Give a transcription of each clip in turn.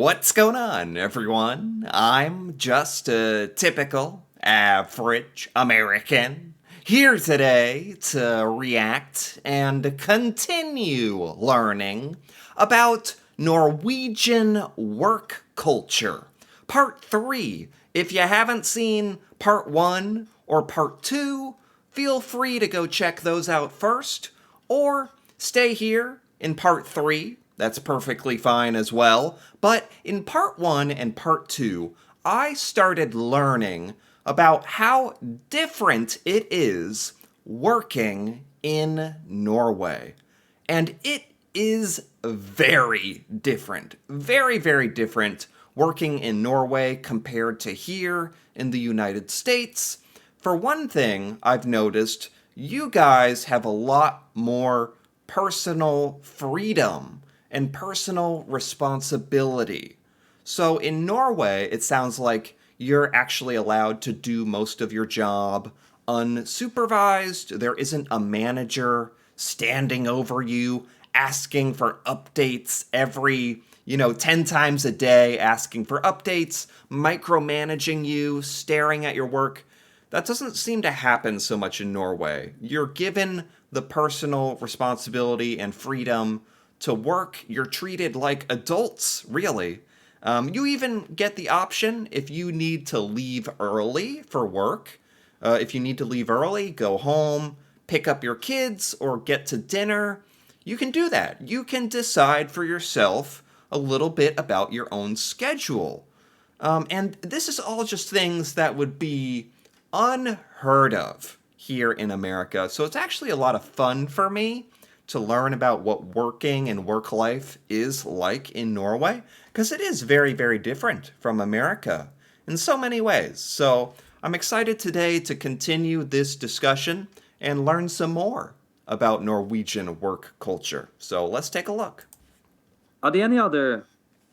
What's going on, everyone? I'm just a typical, average American here today to react and continue learning about Norwegian work culture. Part 3. If you haven't seen Part 1 or Part 2, feel free to go check those out first, or stay here in Part 3. That's perfectly fine as well. But in Part 1 and Part 2, I started learning about how different it is working in Norway. And it is very different. Very, very different working in Norway compared to here in the United States. For one thing, I've noticed you guys have a lot more personal freedom and personal responsibility. So in Norway, it sounds like you're actually allowed to do most of your job unsupervised. There isn't a manager standing over you asking for updates every 10 times a day, asking for updates, micromanaging you, staring at your work. That doesn't seem to happen so much in Norway. You're given the personal responsibility and freedom to work. You're treated like adults, really. You even get the option if you need to leave early for work. If you need to leave early, go home, pick up your kids, or get to dinner. You can do that. You can decide for yourself a little bit about your own schedule. And this is all just things that would be unheard of here in America. So it's actually a lot of fun for me to learn about what working and work life is like in Norway, because it is very, very different from America in so many ways. So I'm excited today to continue this discussion and learn some more about Norwegian work culture. So let's take a look. Are there any other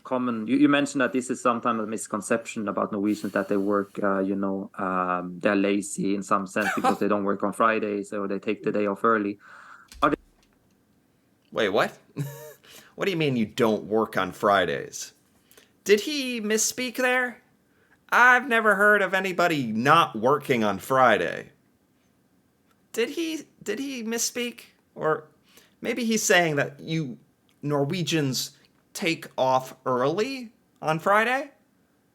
common? You mentioned that this is sometimes a misconception about Norwegians, that they work, they're lazy in some sense because they don't work on Fridays or they take the day off early. Wait, what? What do you mean you don't work on Fridays? Did he misspeak there? I've never heard of anybody not working on Friday. Did he misspeak? Or maybe he's saying that you Norwegians take off early on Friday?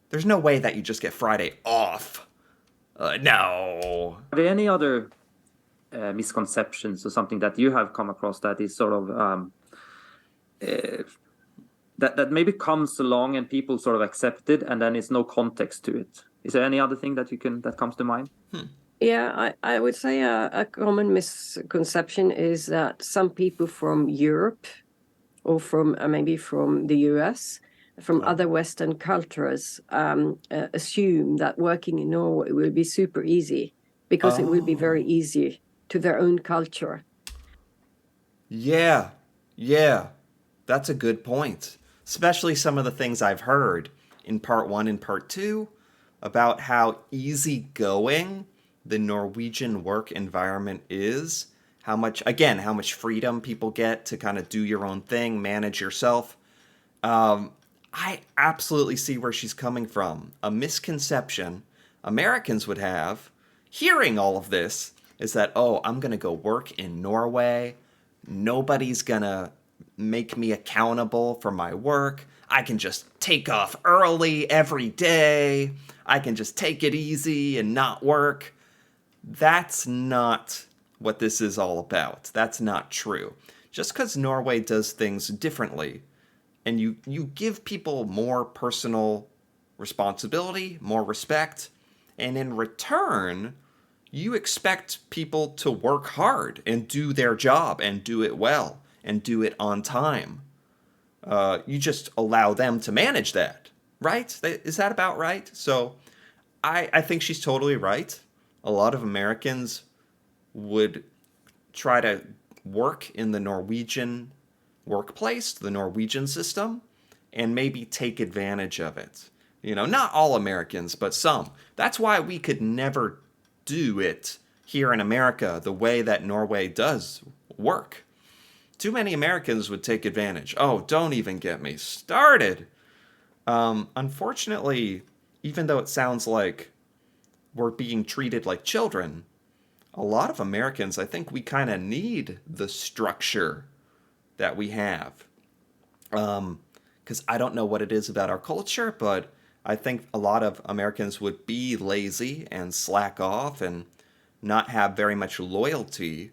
There's no way that you just get Friday off. No. Are there any other misconceptions or something that you have come across that is sort of that maybe comes along and people sort of accept it and then it's no context to it? Is there any other thing that comes to mind? Yeah, I would say a common misconception is that some people from Europe or from maybe from the US, from other Western cultures, assume that working in Norway will be super easy because it will be very easy to their own culture. Yeah, that's a good point. Especially some of the things I've heard in Part 1 and Part 2 about how easygoing the Norwegian work environment is. How much freedom people get to kind of do your own thing, manage yourself. I absolutely see where she's coming from. A misconception Americans would have, hearing all of this, is that, I'm going to go work in Norway. Nobody's going to make me accountable for my work. I can just take off early every day. I can just take it easy and not work. That's not what this is all about. That's not true. Just because Norway does things differently and you give people more personal responsibility, more respect, and in return, you expect people to work hard and do their job and do it well and do it on time. You just allow them to manage that, right? Is that about right? So I think she's totally right. A lot of Americans would try to work in the Norwegian workplace, the Norwegian system, and maybe take advantage of it. Not all Americans, but some. That's why we could never do it here in America the way that Norway does work. Too many Americans would take advantage. Oh, don't even get me started Unfortunately, even though it sounds like we're being treated like children, a lot of Americans, I think we kind of need the structure that we have. Because I don't know what it is about our culture, but I think a lot of Americans would be lazy and slack off and not have very much loyalty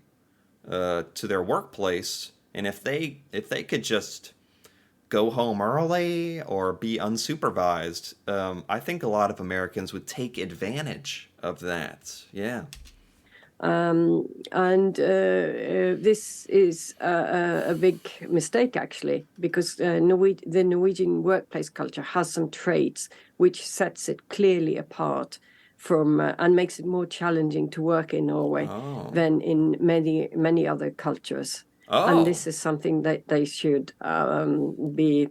to their workplace. And if they could just go home early or be unsupervised, I think a lot of Americans would take advantage of that. Yeah. And this is a big mistake, actually, because the Norwegian workplace culture has some traits which sets it clearly apart from and makes it more challenging to work in Norway Oh. than in many other cultures. And Oh. this is something that they should be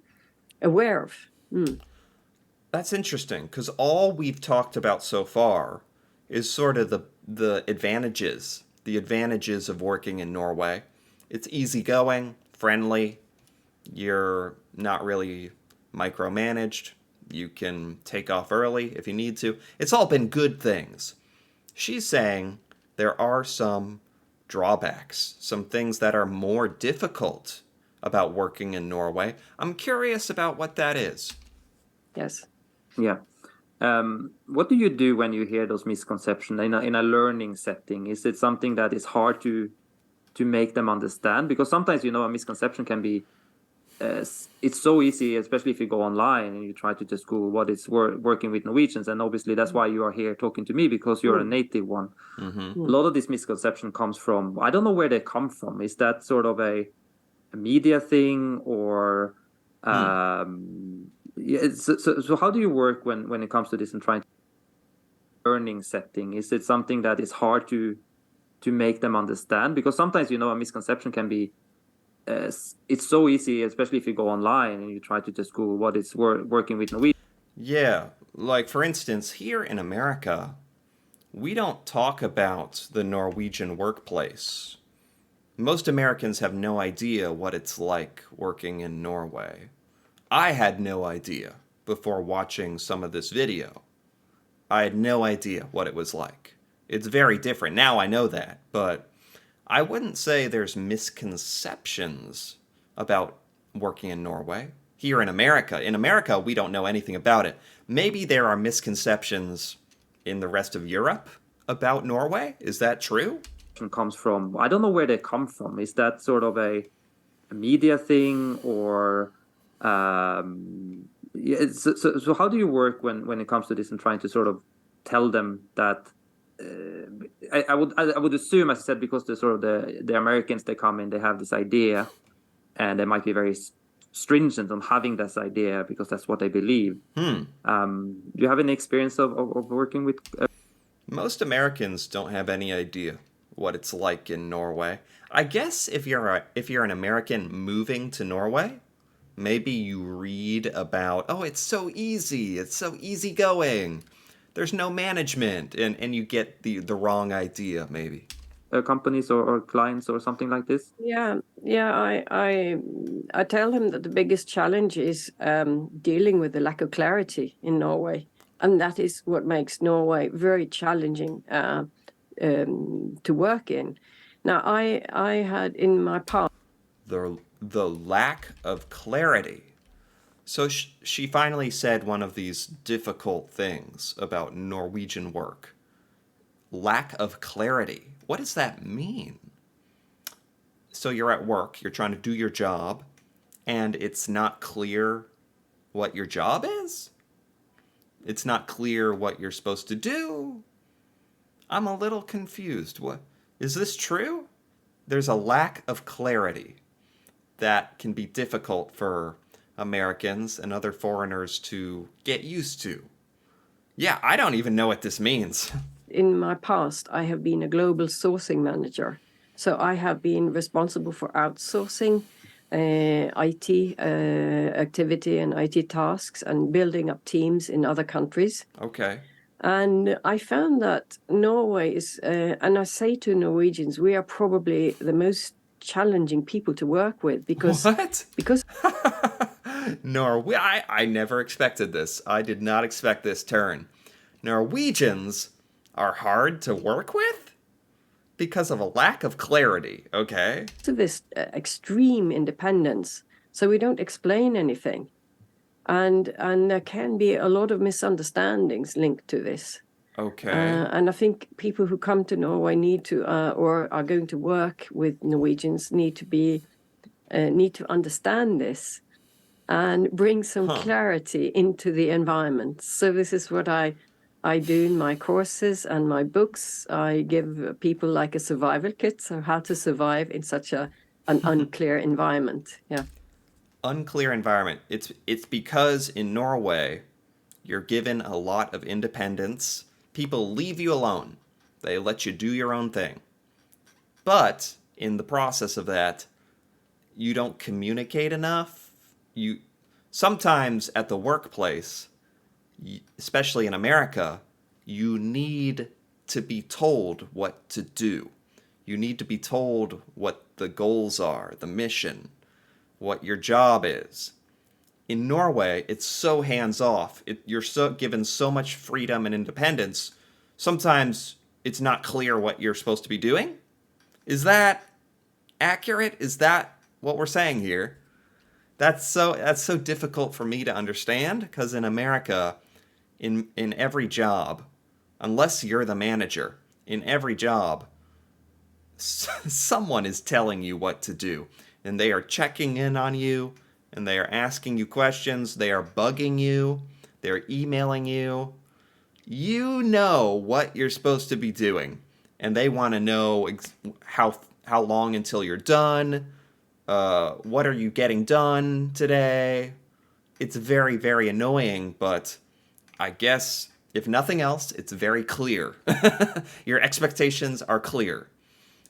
aware of. That's interesting because all we've talked about so far is sort of the advantages of working in Norway. It's easygoing, friendly. You're not really micromanaged. You can take off early if you need to. It's all been good things. She's saying there are some drawbacks, some things that are more difficult about working in Norway. I'm curious about what that is. Yes. Yeah. What do you do when you hear those misconceptions in a learning setting? Is it something that is hard to make them understand? Because sometimes, a misconception can be it's so easy, especially if you go online and you try to just Google what is working with Norwegians. And obviously that's why you are here talking to me, because you're a native one. Mm-hmm. A lot of this misconception comes from, I don't know where they come from. Is that sort of a media thing, or yeah, so how do you work when it comes to this and trying to learning setting? Is it something that is hard to make them understand? Because sometimes, a misconception can be it's so easy, especially if you go online and you try to just Google what is working with Norwegian. Yeah, like for instance, here in America, we don't talk about the Norwegian workplace. Most Americans have no idea what it's like working in Norway. I had no idea before watching some of this video. I had no idea what it was like. It's very different. Now I know that, but I wouldn't say there's misconceptions about working in Norway. Here in America, we don't know anything about it. Maybe there are misconceptions in the rest of Europe about Norway. Is that true? Comes from, I don't know where they come from. Is that sort of a media thing, or yeah, so how do you work when it comes to this and trying to sort of tell them that I would assume, as I said, because the sort of the Americans, they come in, they have this idea, and they might be very stringent on having this idea because that's what they believe. Do you have any experience of working with? Most Americans don't have any idea what it's like in Norway. I guess if you're an American moving to Norway, maybe you read about, oh, it's so easygoing. There's no management, and you get the wrong idea, maybe. Companies or clients or something like this? Yeah. I tell him that the biggest challenge is dealing with the lack of clarity in Norway, and that is what makes Norway very challenging to work in. Now, I had in my past The lack of clarity. So she finally said one of these difficult things about Norwegian work. Lack of clarity. What does that mean? So you're at work, you're trying to do your job, and it's not clear what your job is? It's not clear what you're supposed to do? I'm a little confused. What is this true? There's a lack of clarity that can be difficult for Americans and other foreigners to get used to. Yeah, I don't even know what this means. in my past, I have been a global sourcing manager. So I have been responsible for outsourcing IT activity and IT tasks and building up teams in other countries. Okay. And I found that Norway is, and I say to Norwegians, we are probably the most challenging people to work with because What? I never expected this. I did not expect this turn. Norwegians are hard to work with because of a lack of clarity, okay? To this extreme independence, so we don't explain anything, and there can be a lot of misunderstandings linked to this. Okay. And I think people who come to Norway need to, or are going to work with Norwegians, need to understand this and bring some clarity into the environment. So this is what I do in my courses and my books. I give people like a survival kit, so how to survive in such an unclear environment. Yeah. Unclear environment. It's because in Norway you're given a lot of independence. People leave you alone. They let you do your own thing. But in the process of that, you don't communicate enough. You sometimes at the workplace, especially in America, you need to be told what to do. You need to be told what the goals are, the mission, what your job is. In Norway, it's so hands off. You're so given so much freedom and independence. Sometimes it's not clear what you're supposed to be doing. Is that accurate? Is that what we're saying here? That's so difficult for me to understand because in America, in every job, unless you're the manager, in every job, someone is telling you what to do, and they are checking in on you, and they are asking you questions, they are bugging you, they're emailing you. You know what you're supposed to be doing, and they want to know how long until you're done. What are you getting done today? It's very, very annoying, but I guess if nothing else, it's very clear. Your expectations are clear.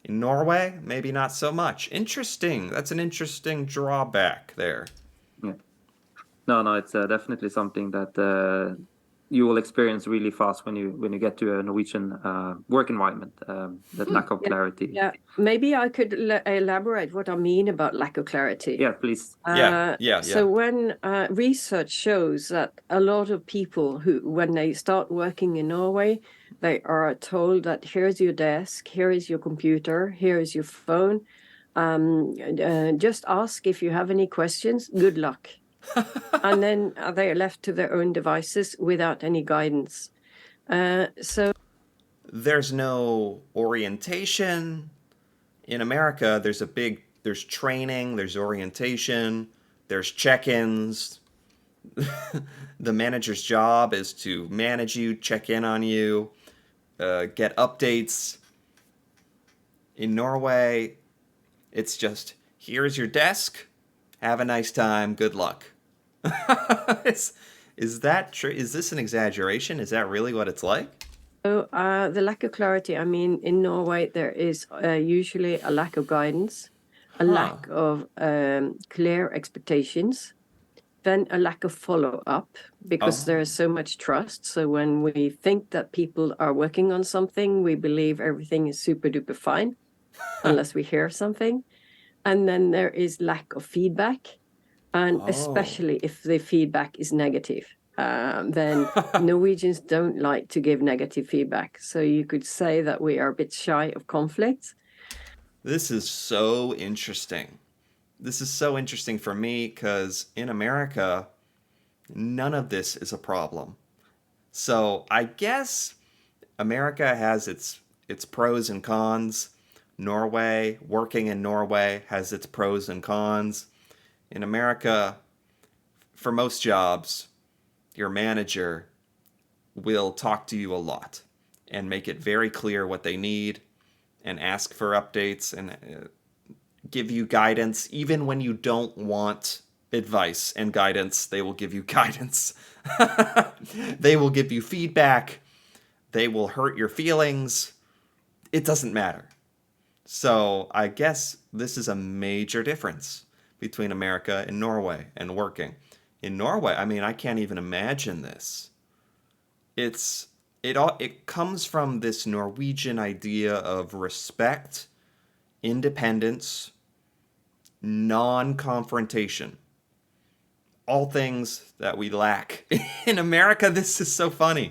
In Norway, maybe not so much. Interesting. That's an interesting drawback there. Yeah. No, it's definitely something that you will experience really fast when you get to a Norwegian work environment. That lack of clarity. Yeah, maybe I could elaborate what I mean about lack of clarity. Yeah, please. Yeah. So when research shows that a lot of people who, when they start working in Norway, they are told that here's your desk, here is your computer, here is your phone. Just ask if you have any questions. Good luck. And then they are left to their own devices without any guidance. So There's no orientation. In America, there's training, there's orientation, there's check-ins. The manager's job is to manage you, check in on you, get updates. In Norway, it's just, here's your desk, have a nice time, good luck. Is that true? Is this an exaggeration? Is that really what it's like? So the lack of clarity, I mean, in Norway, there is usually a lack of guidance, a lack of clear expectations, then a lack of follow-up because there is so much trust. So when we think that people are working on something, we believe everything is super duper fine unless we hear something. And then there is lack of feedback, and especially if the feedback is negative. Then Norwegians don't like to give negative feedback. So you could say that we are a bit shy of conflict. This is so interesting. This is so interesting for me because in America, none of this is a problem. So I guess America has its pros and cons. Working in Norway has its pros and cons. In America, for most jobs, your manager will talk to you a lot and make it very clear what they need and ask for updates and give you guidance. Even when you don't want advice and guidance, they will give you guidance. They will give you feedback. They will hurt your feelings. It doesn't matter. So I guess this is a major difference between America and Norway and working. In Norway, I mean, I can't even imagine this. It comes from this Norwegian idea of respect, independence, non-confrontation. all things that we lack in America. This is so funny.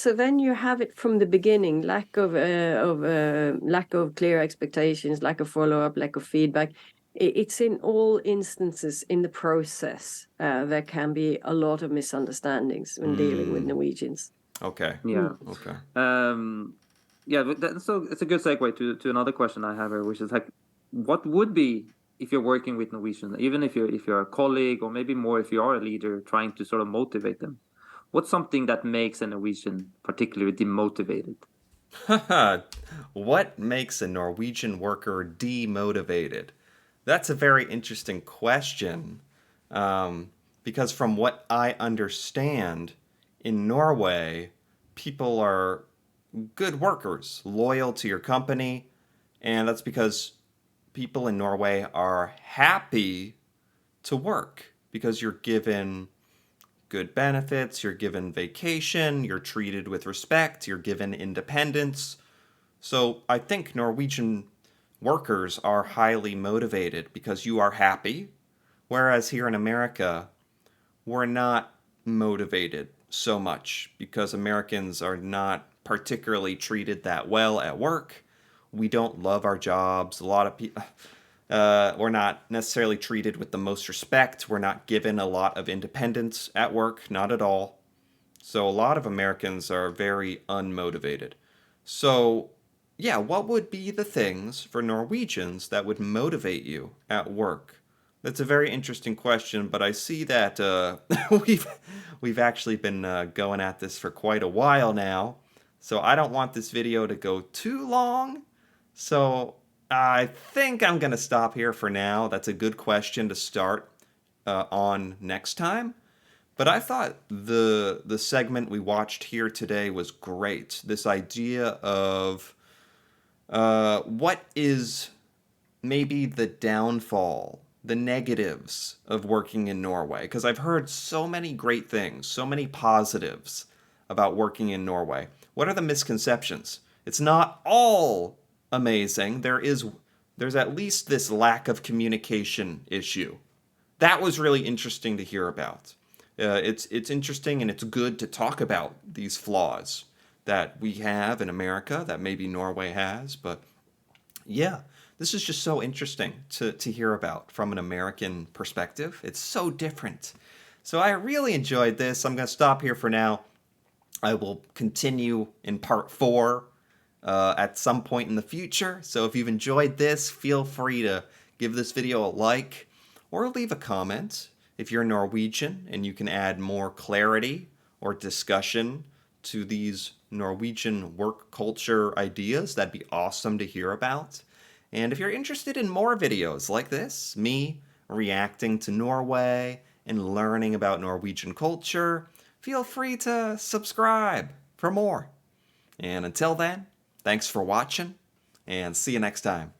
So then you have it from the beginning: lack of clear expectations, lack of follow-up, lack of feedback. It's in all instances in the process. There can be a lot of misunderstandings when dealing with Norwegians. Okay. Yeah. Okay. Yeah, but so it's a good segue to another question I have here, which is like, what would be, if you're working with Norwegian, even if you're a colleague, or maybe more if you are a leader trying to sort of motivate them, what's something that makes a Norwegian particularly demotivated? What makes a Norwegian worker demotivated? That's a very interesting question. Because from what I understand, in Norway, people are good workers, loyal to your company, and that's because people in Norway are happy to work because you're given good benefits, you're given vacation, you're treated with respect, you're given independence. So I think Norwegian workers are highly motivated because you are happy, whereas here in America, we're not motivated so much because Americans are not particularly treated that well at work. We don't love our jobs. A lot of people, we're not necessarily treated with the most respect. We're not given a lot of independence at work, not at all. So a lot of Americans are very unmotivated. So, yeah, what would be the things for Norwegians that would motivate you at work? That's a very interesting question, but I see that we've we've actually been going at this for quite a while now. So I don't want this video to go too long. So I think I'm gonna stop here for now. That's a good question to start on next time. But I thought the segment we watched here today was great. This idea of what is maybe the downfall, the negatives of working in Norway. Because I've heard so many great things, so many positives about working in Norway. What are the misconceptions? It's not all amazing. There's at least this lack of communication issue. That was really interesting to hear about. It's interesting and it's good to talk about these flaws that we have in America that maybe Norway has. But yeah, this is just so interesting to hear about from an American perspective. It's so different. So I really enjoyed this. I'm going to stop here for now. I will continue in part 4 at some point in the future. So if you've enjoyed this, feel free to give this video a like or leave a comment if you're Norwegian and you can add more clarity or discussion to these Norwegian work culture ideas. That'd be awesome to hear about. And if you're interested in more videos like this, me reacting to Norway and learning about Norwegian culture, feel free to subscribe for more. And until then, thanks for watching, and see you next time.